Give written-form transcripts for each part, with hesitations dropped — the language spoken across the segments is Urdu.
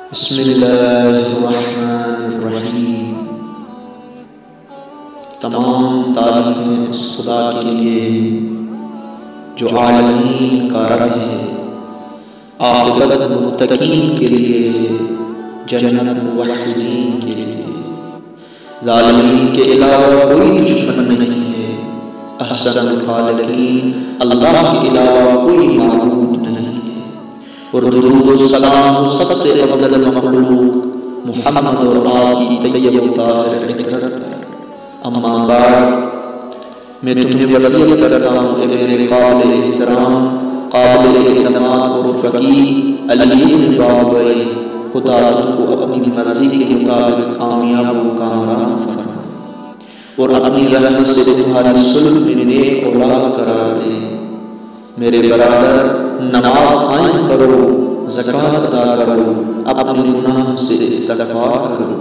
بسم اللہ الرحمن الرحیم۔ تمام تعریفیں اس خدا کے لیے جو عالمین کا رب ہے، عاقبت متقین کے لیے، جنت موحدین کے لیے۔ ظالمین کے علاوہ کوئی دشمن نہیں ہے، احسن الخالقین اللہ کے علاوہ کوئی معبود نہیں ہے۔ اور درود و سلام سب سے افضل مخلوق محمد اور آپ کی طیب و طاہر فطرت پر۔ اما بعد، میں تمہیں وصیت کرتا ہوں کہ میرے قابل احترام، قابل اعتماد اور فقیہ علی بن بابئی، خدا تم کو اپنی مرضی کے مطابق کامیاب و کامران فرمائے اور اپنی رحمت سے تمہاری صلح میں نیک اولاد قرار دے۔ میرے برادر، نماز قائم کرو، زکوٰۃ ادا کرو، اپنے گناہوں سے استغفار کرو،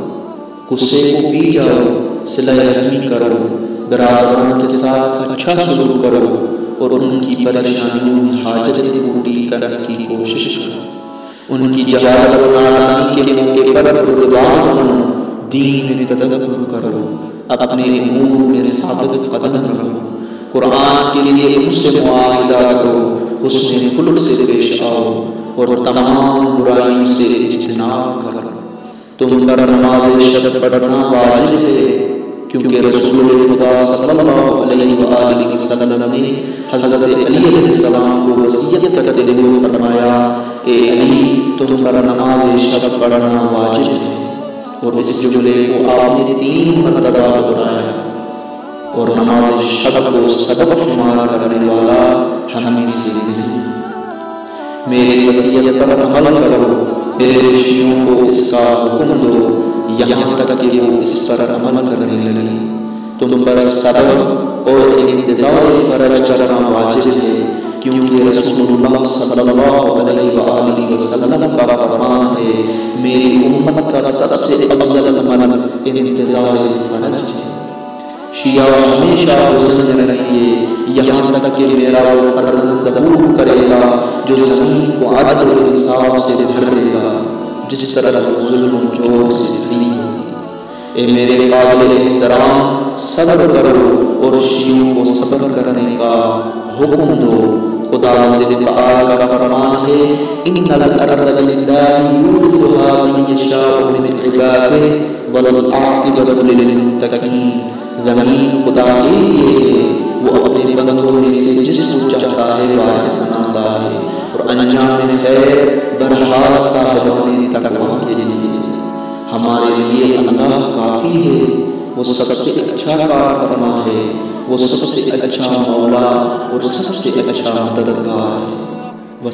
غصے کو پی جاؤ، صلہ رحمی کرو، برادروں کے ساتھ اچھا سلوک کرو اور ان کی پریشانیوں میں حاجتیں پوری کرنے کی کوشش کرو۔ ان کی جہالت اور نادانی کے موقع پر قربان بنو، دین میں تدبر کرو، اپنے امور میں ثابت قدم رہو، قرآن کے لیے ان سے معاہدہ کرو، اس میں خلق سے پیش آؤ اور تمام برائیوں سے اجتناب کرو۔ تم پر نماز شب پڑھنا واجب ہے، کیونکہ رسول خدا صلی اللہ علیہ وآلہ وسلم نے حضرت علی علیہ السلام کو وصیت کرتے ہوئے فرمایا کہ علی، تم پر نماز شب پڑھنا واجب ہے، اور اس جملے کو آپ نے 3 مرتبہ دہرایا۔ اور نماز شب کو سبب شمار کرنے والا ہمیں سے نہیں۔ میری وصیت پر عمل کرو، میرے رشتوں کو اس کا حکم دو، یہاں تک کہ وہ اس پر عمل کرنے لگے۔ تم پر صبر اور انتظار فرض کرنا واجب ہے، کیونکہ رسول اللہ صلی اللہ علیہ وآلہ وسلم کا فرمان ہے، میری امت کا سب سے افضل عمل انتظار فرض ہے۔ شیعہ ہمیشہ گزرتے رہیے، یہاں تک کہ میرا وہ فرض ظہور کرے گا جو زمین کو عدل و انصاف سے بھر دے گا، جس طرح وہ ظلم و جور سے بھری ہوگی۔ اے میرے قابل احترام، صبر کرو اور شیعوں کو صبر کرنے کا حکم دو۔ خدا تعالیٰ کا فرمان ہے، ان الارض للہ یورثها من یشاء من عباده والعاقبۃ للمتقین۔ زمین خدا کے لیے ہے، وہ اپنے بندوں میں سے جس کو چاہتا ہے وارث بناتا ہے، اور انجام خیر برحال صاحبان تقویٰ کے لیے۔ ہمارے لیے اللہ کافی ہے، وہ سب سے اچھا کار فرما ہے، وہ سب سے اچھا مولا اور سب سے اچھا مددگار ہے۔